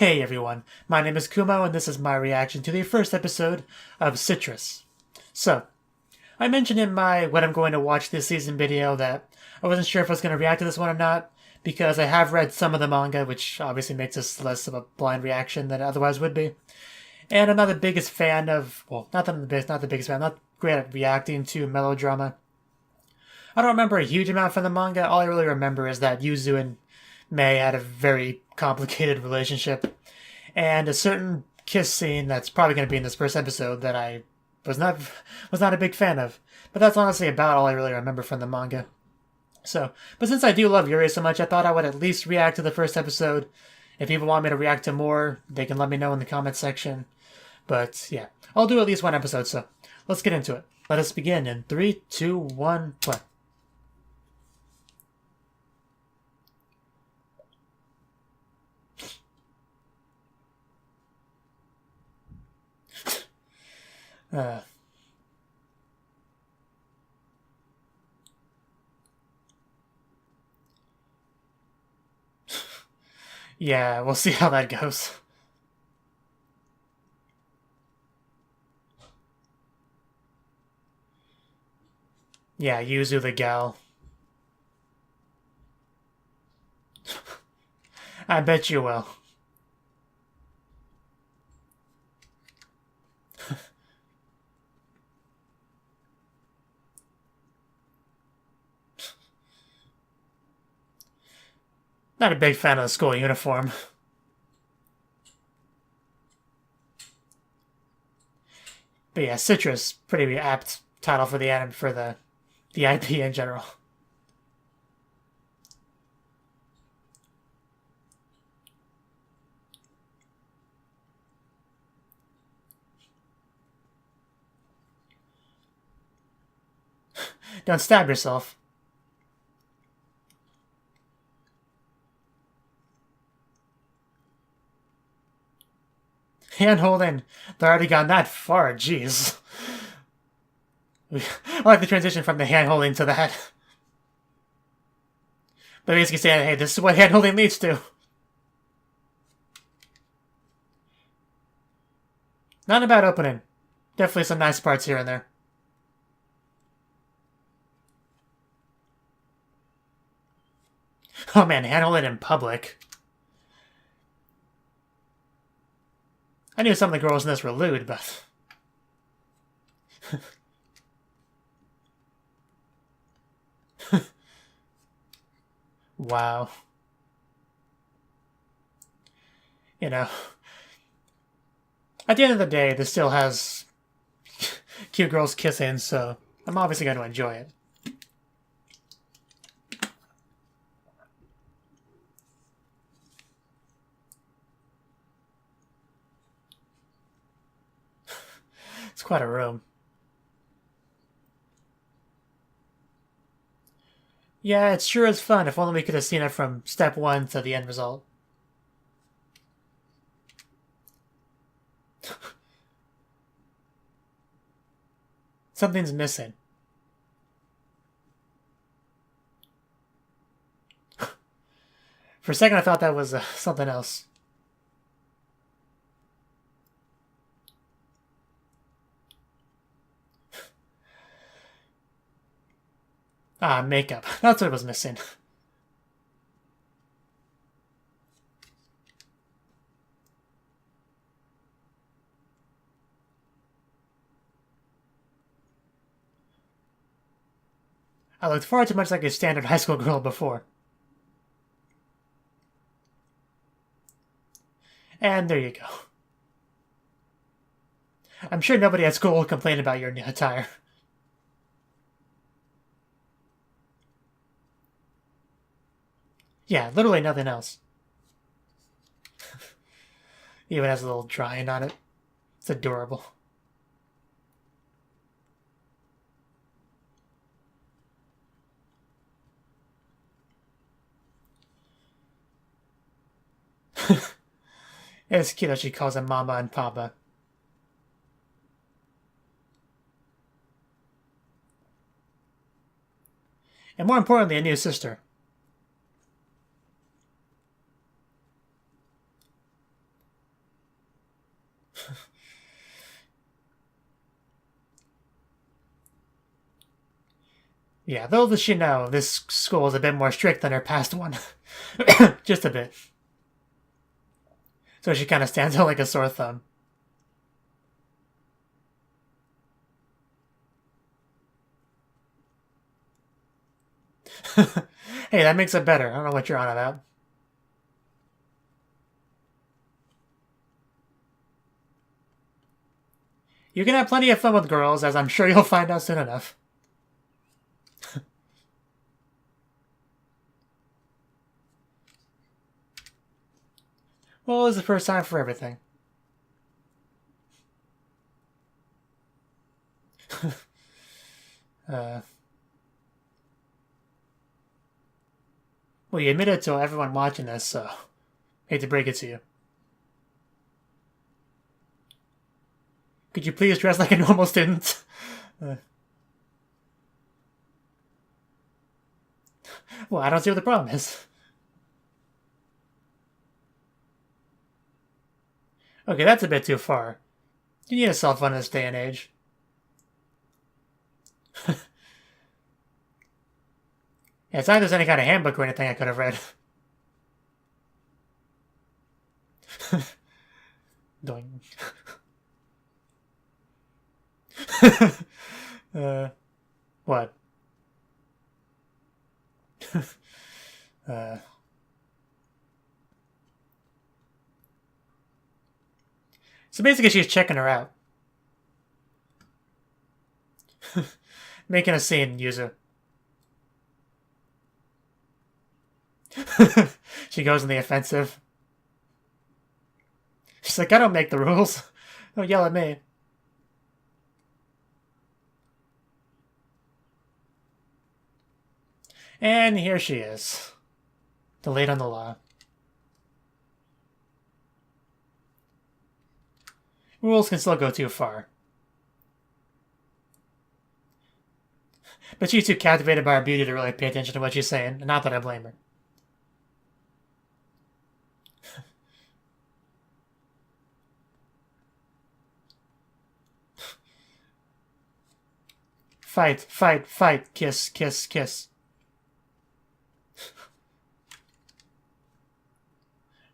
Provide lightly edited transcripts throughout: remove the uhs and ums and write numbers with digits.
Hey everyone, my name is Kumo and this is my reaction to the first episode of Citrus. So, I mentioned in my what I'm going to watch this season video that I wasn't sure if I was going to react to this one or not, because I have read some of the manga, which obviously makes this less of a blind reaction than it otherwise would be. And I'm not the biggest fan of, well, not the biggest fan, I'm not great at reacting to melodrama. I don't remember a huge amount from the manga. All I really remember is that Yuzu and Mei had a very complicated relationship, and a certain kiss scene that's probably going to be in this first episode that I was not a big fan of. But that's honestly about all I really remember from the manga. So, but since I do love Yuri so much, I thought I would at least react to the first episode. If people want me to react to more, they can let me know in the comment section. But yeah, I'll do at least one episode, so let's get into it. Let us begin in 3, 2, 1, play. Yeah, we'll see how that goes. Yeah, Yuzu the gal. I bet you will. Not a big fan of the school uniform. But yeah, Citrus, pretty apt title for the anime, for the IP in general. Don't stab yourself. Hand holding. They're already gone that far, jeez. I like the transition from the hand holding to that. But basically saying, hey, this is what hand holding leads to. Not a bad opening. Definitely some nice parts here and there. Oh man, hand holding in public. I knew some of the girls in this were lewd, but... Wow. You know, at the end of the day, this still has cute girls kissing, so I'm obviously going to enjoy it. It's quite a room. Yeah, it sure is fun. If only we could have seen it from step 1 to the end result. Something's missing. For a second I thought that was something else. Ah, makeup. That's what was missing. I looked far too much like a standard high school girl before. And there you go. I'm sure nobody at school will complain about your attire. Yeah, literally nothing else. Even has a little drawing on it. It's adorable. It's cute that she calls him Mama and Papa. And more importantly, a new sister. Yeah, little does she know, this school is a bit more strict than her past one. Just a bit. So she kind of stands out like a sore thumb. Hey, that makes it better. I don't know what you're on about. You can have plenty of fun with girls, as I'm sure you'll find out soon enough. Well, it's the first time for everything. Well, you admitted to everyone watching this, so hate to break it to you. Could you please dress like a normal student? Well, I don't see what the problem is. Okay, that's a bit too far. You need a cell phone in this day and age. Yeah, it's not like there's any kind of handbook or anything I could have read. Doing. What? So basically, she's checking her out. Making a scene, Yuzu. She goes on the offensive. She's like, I don't make the rules. Don't yell at me. And here she is. The late on the law. Rules can still go too far. But she's too captivated by her beauty to really pay attention to what she's saying. Not that I blame her. Fight, fight, fight, kiss, kiss, kiss.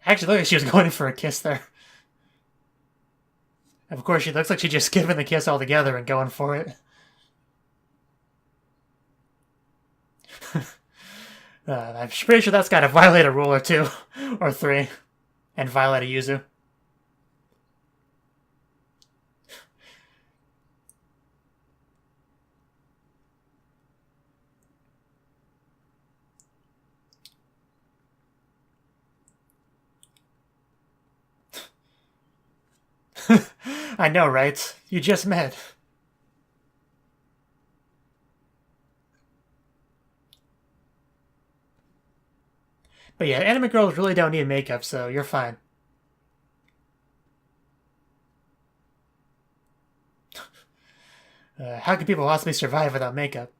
Actually, look like she was going in for a kiss there. Of course, she looks like she's just skipping the kiss altogether and going for it. I'm pretty sure that's got to violate a rule or two, or three, and violate a Yuzu. I know, right? You just met. But yeah, anime girls really don't need makeup, so you're fine. How can people possibly survive without makeup?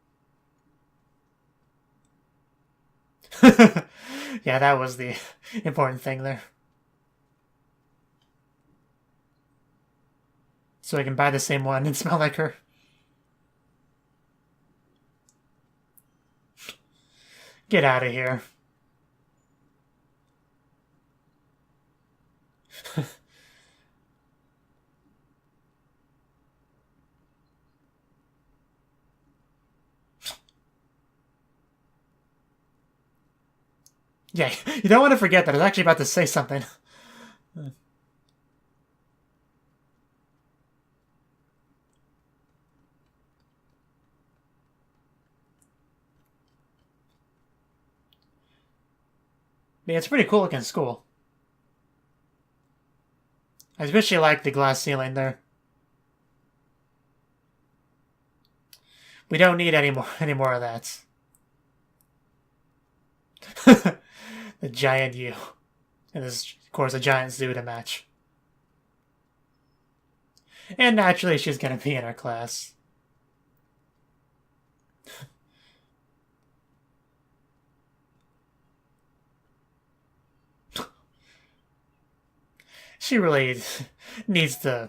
Yeah, that was the important thing there. So I can buy the same one and smell like her. Get out of here. Yeah, you don't want to forget that I was actually about to say something. Yeah, it's a pretty cool looking school. I especially like the glass ceiling there. We don't need any more of that. The giant U. And this, of course, a giant zoo to match. And naturally, she's gonna be in her class. She really needs to...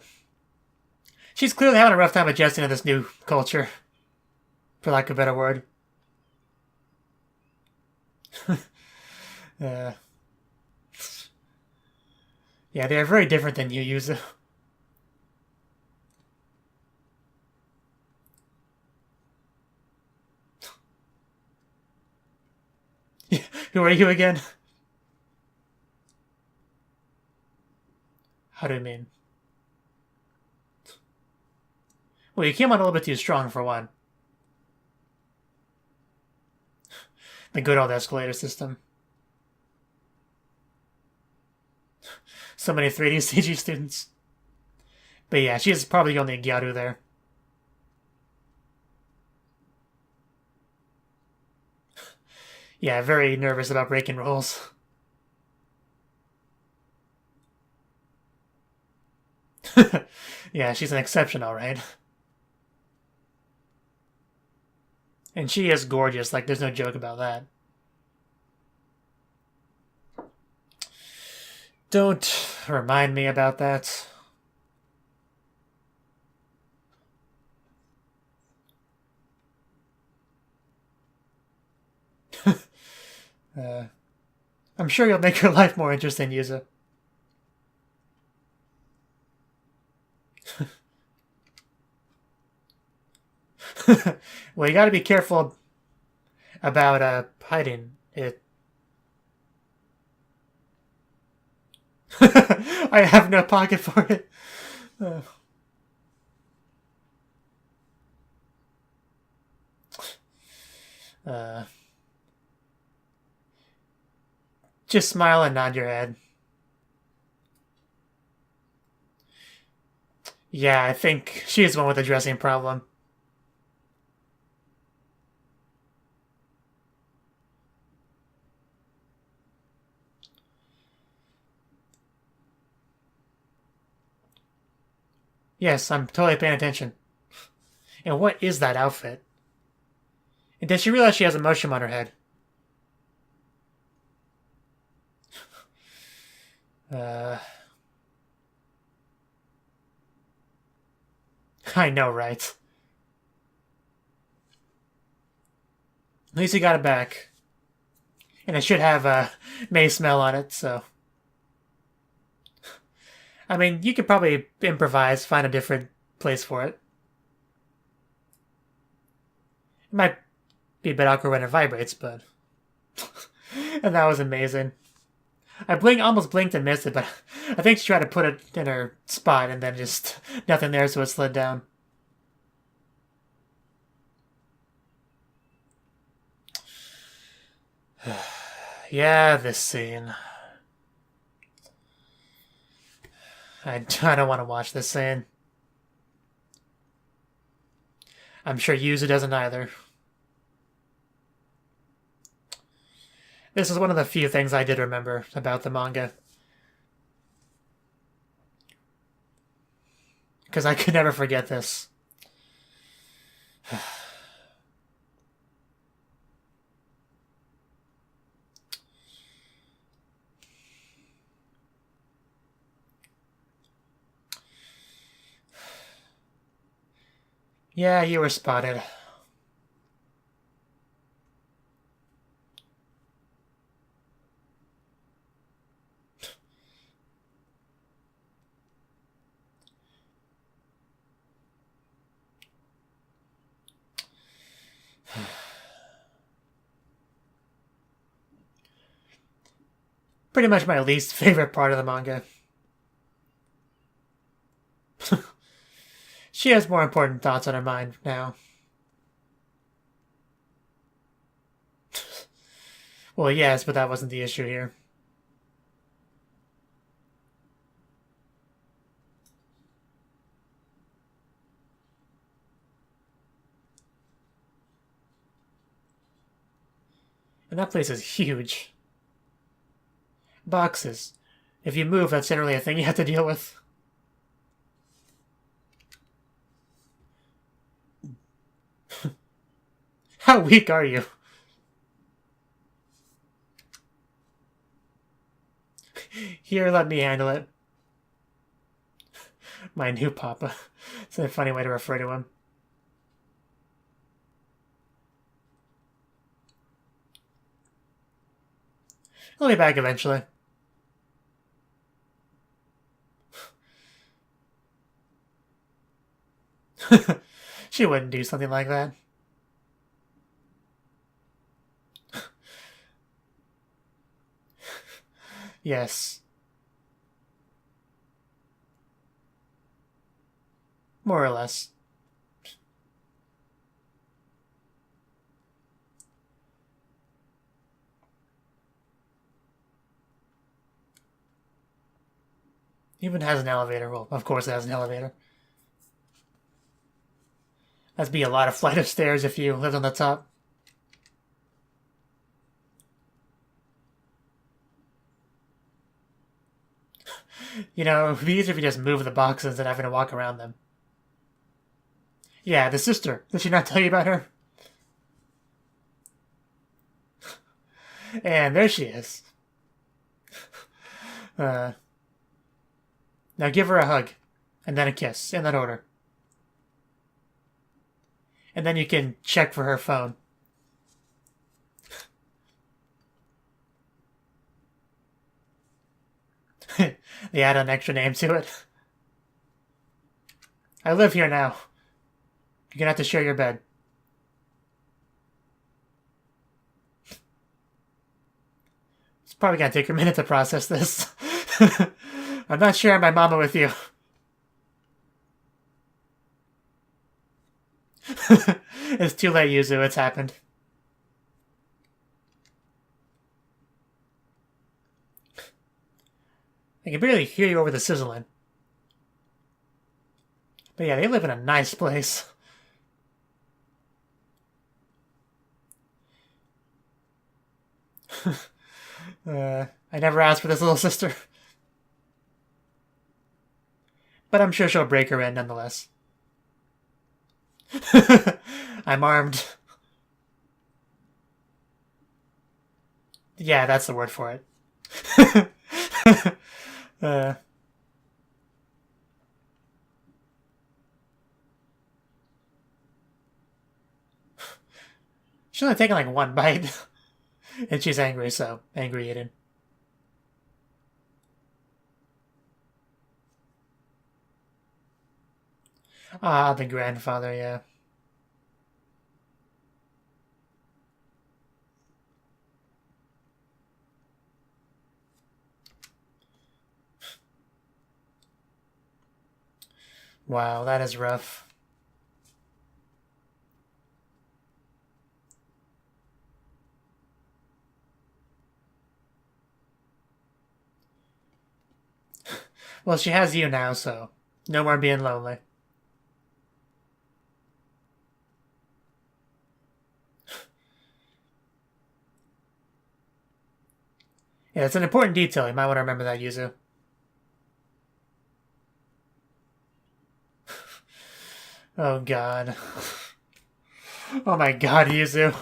She's clearly having a rough time adjusting to this new culture, for lack of a better word. Yeah, they're very different than Yuzu. Who are you again? How do you mean? Well, you came on a little bit too strong for one. The good old escalator system. So many 3D CG students. But yeah, she's probably the only Gyaru there. Yeah, very nervous about breaking rules. Yeah, she's an exception, alright. And she is gorgeous, like, there's no joke about that. Don't remind me about that. I'm sure you'll make your life more interesting, Yuzu. Well, you gotta be careful about hiding it. I have no pocket for it. Just smile and nod your head. Yeah, I think she is the one with the dressing problem. Yes, I'm totally paying attention. And what is that outfit? And did she realize she has a mushroom on her head? I know, right? At least you got it back. And it should have a May smell on it, so... I mean, you could probably improvise, find a different place for it. It might be a bit awkward when it vibrates, but... And that was amazing. I almost blinked and missed it, but I think she tried to put it in her spot and then just nothing there, so it slid down. Yeah, this scene. I don't want to watch this scene. I'm sure Yuzu doesn't either. This is one of the few things I did remember about the manga. Because I could never forget this. Yeah, you were spotted. Pretty much my least favorite part of the manga. She has more important thoughts on her mind now. Well, yes, but that wasn't the issue here. And that place is huge. Boxes. If you move, that's generally a thing you have to deal with. How weak are you? Here, let me handle it. My new papa. It's a funny way to refer to him. He'll be back eventually. She wouldn't do something like that. Yes. More or less. Even has an elevator. Well, of course it has an elevator. That'd be a lot of flight of stairs if you lived on the top. You know, it would be easier if you just move the boxes instead of having to walk around them. Yeah, the sister. Did she not tell you about her? And there she is. Now give her a hug. And then a kiss. In that order. And then you can check for her phone. They add an extra name to it. I live here now. You're gonna have to share your bed. It's probably gonna take a minute to process this. I'm not sharing my mama with you. It's too late, Yuzu. It's happened. I can barely hear you over the sizzling. But yeah, they live in a nice place. I never asked for this little sister. But I'm sure she'll break her in nonetheless. I'm armed. Yeah, that's the word for it. She's only taken like one bite. And she's angry, so angry eating. Ah, the grandfather, yeah. Wow, that is rough. Well, she has you now, so no more being lonely. Yeah, it's an important detail. You might want to remember that, Yuzu. Oh, God. Oh, my God, Yuzu.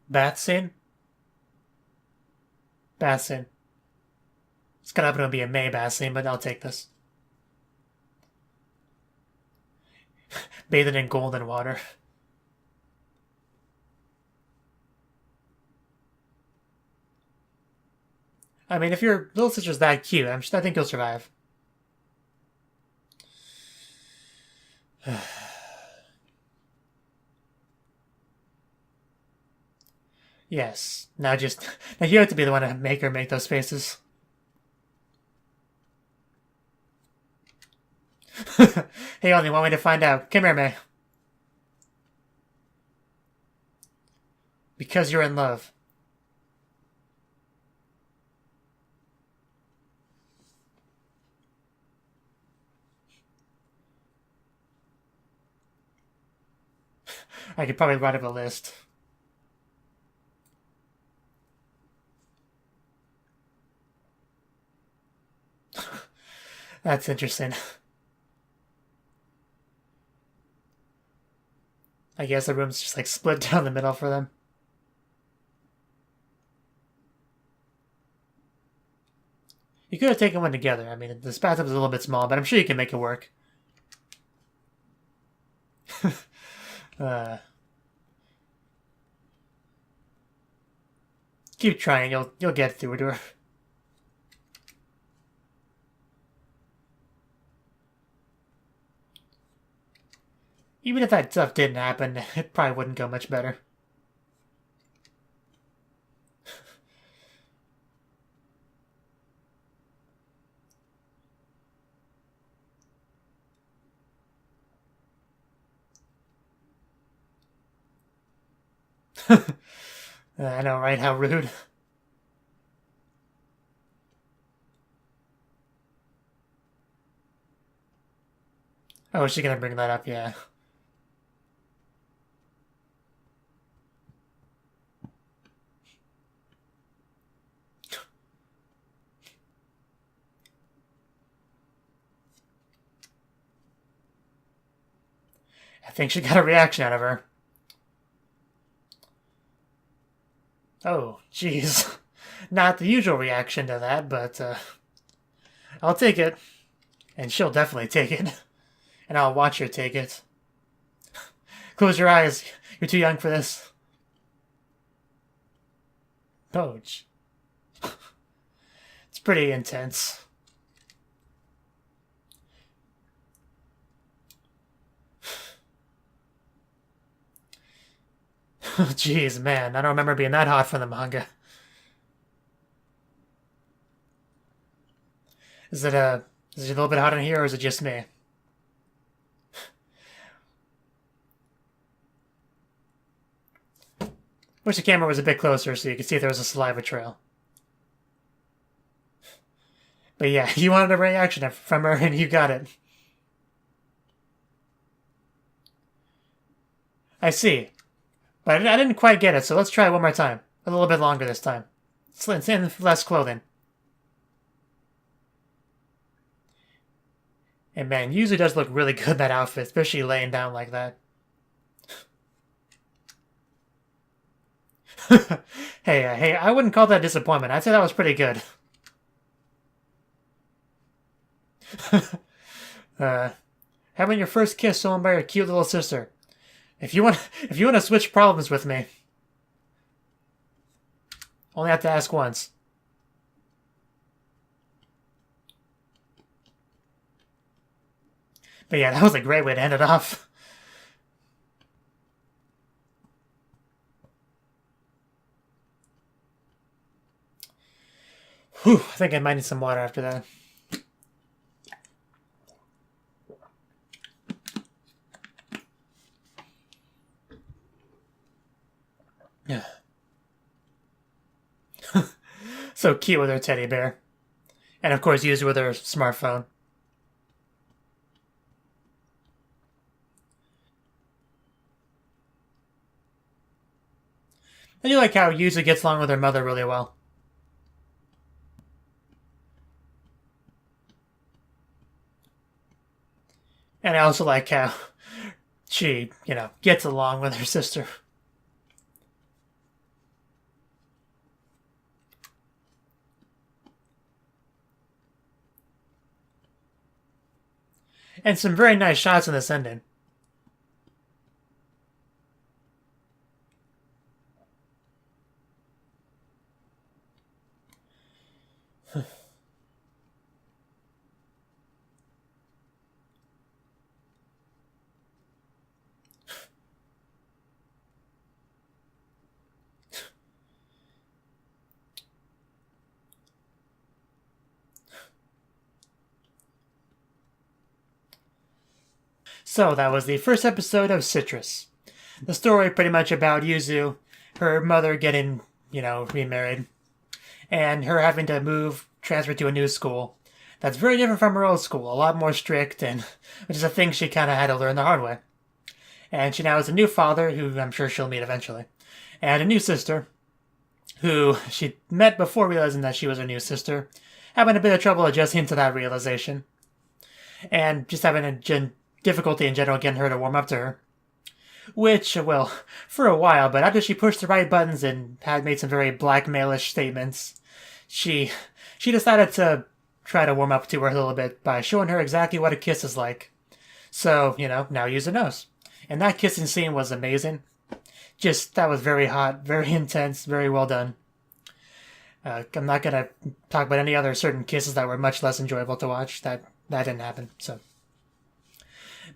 Bath scene? Bath scene. It's gonna happen to be a May bath scene, but I'll take this. Bathing in golden water. I mean, if your little sister's that cute, I think you'll survive. Yes. Now you have to be the one to make her make those faces. Hey, only one way to find out. Come here, May. Because you're in love. I could probably write up a list. That's interesting. I guess the room's just like split down the middle for them. You could have taken one together. I mean, this bathtub's a little bit small, but I'm sure you can make it work. Keep trying. You'll get through it. Or even if that stuff didn't happen, it probably wouldn't go much better. I know, right? How rude. Oh, is she gonna bring that up? Yeah. I think she got a reaction out of her. Oh, jeez. Not the usual reaction to that, but I'll take it. And she'll definitely take it. And I'll watch her take it. Close your eyes. You're too young for this. Ouch. It's pretty intense. Jeez, man. I don't remember being that hot from the manga. Is it a little bit hot in here, or is it just me? Wish the camera was a bit closer so you could see if there was a saliva trail. But yeah, you wanted a reaction from her, and you got it. I see. But I didn't quite get it, so let's try it one more time. A little bit longer this time. It's in less clothing. And man, Yuzu does look really good in that outfit, especially laying down like that. Hey, I wouldn't call that disappointment. I'd say that was pretty good. Having your first kiss someone by your cute little sister. If you want to switch problems with me, only have to ask once. But yeah, that was a great way to end it off. Whew, I think I might need some water after that. Yeah. So cute with her teddy bear. And of course used with her smartphone. I do like how Yuzu gets along with her mother really well. And I also like how she, gets along with her sister. And some very nice shots in this ending. So that was the first episode of Citrus. The story pretty much about Yuzu, her mother getting, remarried, and her having to transfer to a new school that's very different from her old school, a lot more strict, and which is a thing she kind of had to learn the hard way. And she now has a new father, who I'm sure she'll meet eventually, and a new sister, who she met before realizing that she was her new sister, having a bit of trouble adjusting to that realization, and just having a difficulty in general getting her to warm up to her. Which, well, for a while, but after she pushed the right buttons and had made some very blackmailish statements, she decided to try to warm up to her a little bit by showing her exactly what a kiss is like. So, now use a nose. And that kissing scene was amazing. That was very hot, very intense, very well done. I'm not going to talk about any other certain kisses that were much less enjoyable to watch. That didn't happen, so.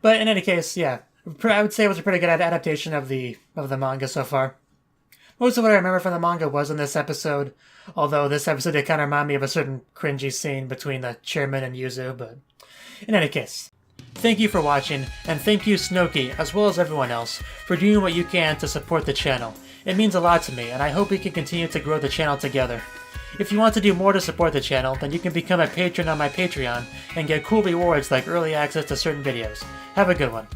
But in any case, yeah, I would say it was a pretty good adaptation of the manga so far. Most of what I remember from the manga was in this episode, although this episode did kind of remind me of a certain cringy scene between the chairman and Yuzu, but in any case. Thank you for watching, and thank you Cnouki, as well as everyone else, for doing what you can to support the channel. It means a lot to me, and I hope we can continue to grow the channel together. If you want to do more to support the channel, then you can become a patron on my Patreon and get cool rewards like early access to certain videos. Have a good one.